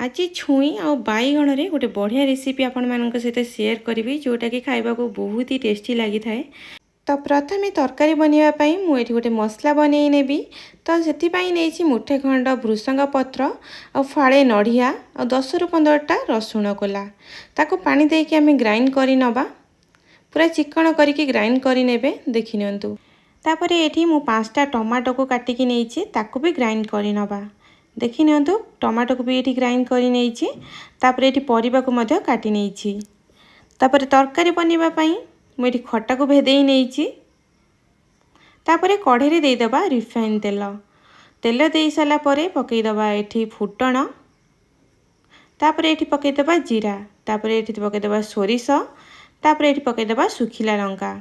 आज छुई आ बैगण रे गोटे बढ़िया रेसिपी आपण मानक सहित शेयर करी जोटा कि खाइबा को बहुत ही टेस्टी लगी थाए। तो प्रथमे तरकारी बनवाई मुझे गोटे मसला बनई नेबी। तो से मुठे खंड भृसंग पत्र आ फाड़े नड़िया आ 10 ରୁ 15टा रसुण कोला ताको पानी देके आमे ग्राइंड करी नबा। पूरा चिकन करके ग्राइंड करी नेबे देखि नियंतु। तापरे एठी मु 5टा टमाटो को काटिकी नेइछि ताको भी ग्राइंड करी नबा। देखि नियंतु टमाटो को भी एठी ग्राइंड करी नेइछि। तापरे एठी परिबा को मध्य काटी नेइछि। तापरे तरकारी बनिबा पई मु एठी खट्टा को भेदेई नेइछि। तापरे कढ़ी रे देई दबा रिफाइन तेल। तेल देई साला परे पकई दबा एठी फुटण। तापरे एठी पकई दबा जीरा। तापरे एठी पकई दबा सोरिष। तापरे एठी पकई दबा सुखिला लंका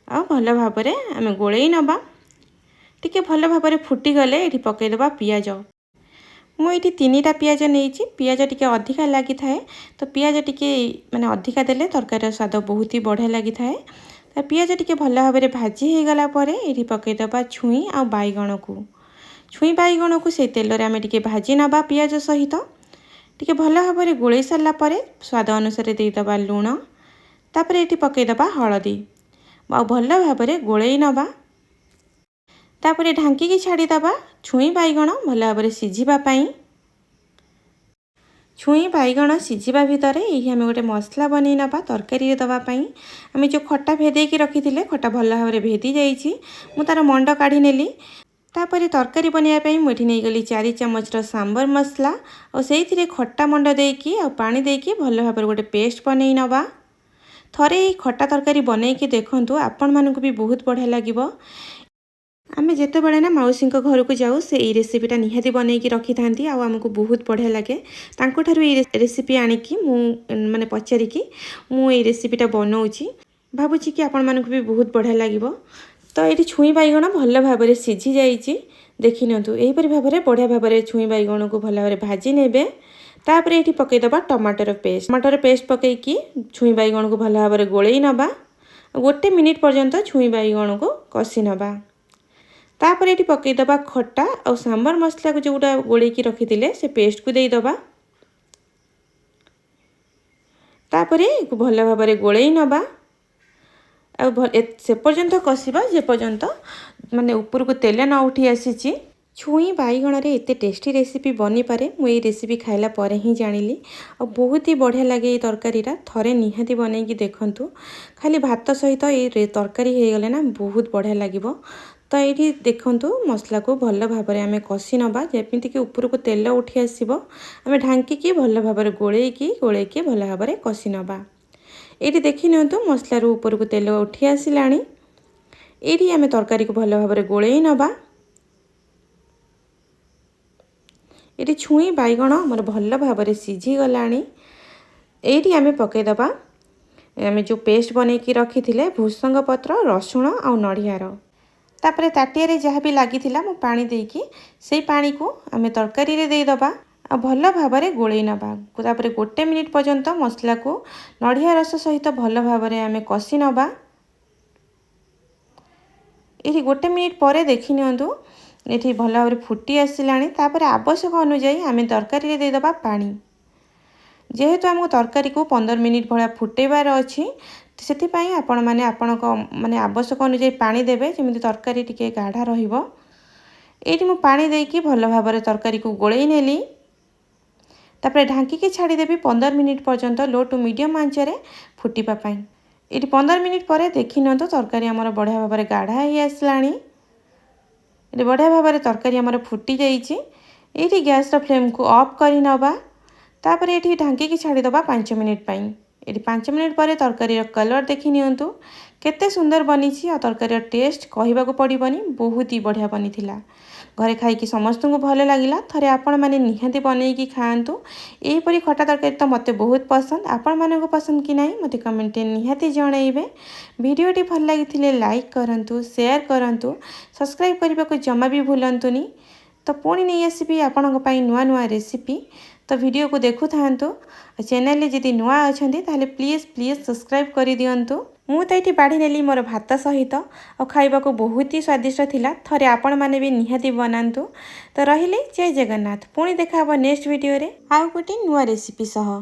आ भल भाबरे आमे गोळेई नबा। टिके भल भाबरे फुटी गले एठी पकई दबा पियाज। मु एठी 3टा पियाज नेइछि। पियाज टिके अधिका लागि थाए तो पियाज टिके माने अधिका देले तरकारी स्वाद बहुत ही बढ़िया लागि थाए। तो पियाज टिके भल भाबरे भाजी हे गला परे एठी पकई दबा छुई आ बैगण को। छुई बैगण को से तेल रे आमे टिके भाजी नबा पियाज सहित। टिके भल भाबरे गोळेई साला परे स्वाद अनुसार देई दबा लूण। तापरे एठी पकई दबा हळदी आ भल भाबरे गोळेई नबा। तापरे ढांकी की छाड़ी दबा छुई बैगण भल भाबरे सिझिबा पई। छुई बैगण सिझिबा भितर एही आमे गोटे मसला बनै नबा तरकारी रे दबा पई। आमे जो खट्टा भेदे की रखिथिले खट्टा भल भाबरे भेदी जाईछि। मु तार मंड काढी नेली। तापरे तरकारी बनिया पई मु एठी नै गली 4 चम्मच रो सांबर मसला और सेइथिरे खट्टा मंड देकी आ पानी देकी भल भाबरे गोटे पेस्ट बनै नबा। थरे खट्टा तरकारी बनै की देखंतु आपण मानको भी बहुत बढ़िया लागिबो। आमे जेते बळे ना मौसी घर को जाऊ से ई रेसिपीटा निहाती बनैकी रखी थांती आ हमको बहुत बढ़िया लगे। तांको ठारू ई रेसिपी आनिकी मु माने पचारिकी मु ई रेसिपीटा बनौछि। भाबुछि कि आपण मानको भी बहुत बढ़िया लागिबो। तो एठी छुई बैगण भल भाबरे सिझी जाईछि। देखि नियंतु एही परि भाबरे बढ़िया भाबरे छुई बैगण को भल भाबरे भाजी नेबे। तापरे एठी पकई दबा टमाटर पेस्ट। टमाटर पेस्ट पकई की छुई बैगण को भल भाबरे गोळेई नबा। गोटे मिनिट पर्यंत छुई बैगण को कसी नबा। तापर एठी पकई दबा खट्टा और सांबर मसला को जोटा गोळे की रखिथिले से पेस्ट को देई दबा। तापरे भल भाबरे गोळेई नबा आ से पर्यंत कसिबा जे पर्यंत माने ऊपर को तेल न उठी आसीची। छुई बैगण रे एते टेस्टी रेसिपी बनी पारे मु ए रेसिपी खाइला परे ही जानिली और बहुत ही बढ़िया लगे ये तरकारीटा। थरे निहाती बनै की देखंतु खाली भात सहित ये तरकारी हे गले ना बहुत बढ़िया लागिबो। तो ये देखंतु मसला को भल भाबरे आमे कसी नबा जेमिति कि ऊपर को तेल उठी आसीबो। आमे ढांकी की भल भाबरे गोळे की भल भाबरे कसी नबा। एठी देखि नियंतु मसला रो ऊपर को तेल उठी आसिलाणी। एठी आमे तरकारी को भल भाबरे गोळेई नबा। एठी छुई बैगण हमर भल भाबरे सिझी गलाणी। एठी आमे पकई दबा आमे जो पेस्ट बनै की रखिथिले भृसंग पत्र रसुण आ नड़ियार। तापरे ताटिया रे जहाँ भी लगी मु पानी देकी से पानी को आमे तरकारी रे दे दबा आ भल भाबरे गोळेई नबा। तापरे गोटे मिनिट पर्यंत मसला को नड़िया रस सहित भल भाबरे आमे कसी नबा। एठी गोटे मिनिट परे देखि नियंतु एठी भल भाबरे फुटी आसिलाणी। तापरे आवश्यक अनुसार आमे तरकारी रे दे दबा पानी। जेहेतु हमको तरकारी को 15 मिनिट भला फुटेबार अछि सेथिपाई आपण माने आपणक माने आवश्यक अनुसार पानी देबे जेमिति तरकारी टिके गाढ़ा रहिबो। एठी मु पानी देकी भल भाबरे तरकारी को गोळेई नेली। तापरे ढांकी के छाड़ी देबी 15 मिनिट पर्यंत लो टू मीडियम आंच रे फुटिबा पई। एठी 15 मिनिट परे देखि नंतो तरकारी हमर बढ़िया भाबरे गाढ़ा हे आसलाणी। एठी बढ़िया भाबरे तरकारी हमर फुटी जाईछि। एठी गैस रो फ्लेम को ऑफ करी नबा। तापरे एठी ढांकी की छाड़ी दबा 5 मिनिट पई। एठी 5 मिनिट परे तरकारी रो कलर देखि नियंतु केते सुंदर बनिछि आ तरकारी रो टेस्ट कहिबा को पड़िबनी बहुत ही बढ़िया बनिथिला। घरे खाई की समस्त को भले लागिला। थरे आपण माने निहाती बनै की खाआंतु। एही परी खट्टा तरकारी तो मते बहुत पसंद। आपण माने को पसंद कि नाही मते कमेंट रे निहाती जणाइबे। वीडियोटी भल लागिथिले लाइक करंतु शेयर करंतु सब्सक्राइब करबा को जमा भी भूलंतुनी। तो पुणी नहीं आसबि आपणक पई नुआ नुआ रेसिपी। तो वीडियो को देखु थांतु। चैनल जदि नुआ अछंती ताले प्लीज सब्सक्राइब करि दियंतु। ମୁଁ ତ ଏଠି ବାଢ଼ି ନେଲି ମୋର ଭାତ ସହିତ ଆଉ ଖାଇବାକୁ ବହୁତ ହି ସ୍ୱାଦିଷ୍ଟ ଥିଲା। ଥରେ ଆପଣମାନେ ବି ନିହାତି ବନାନ୍ତୁ। ତ ରହିଲି, ଜୟ ଜଗନ୍ନାଥ। ପୁଣି ଦେଖା ହେବ ନେକ୍ସଟ ଭିଡ଼ିଓରେ ଆଉ ଗୋଟେ ନୂଆ ରେସିପି ସହ।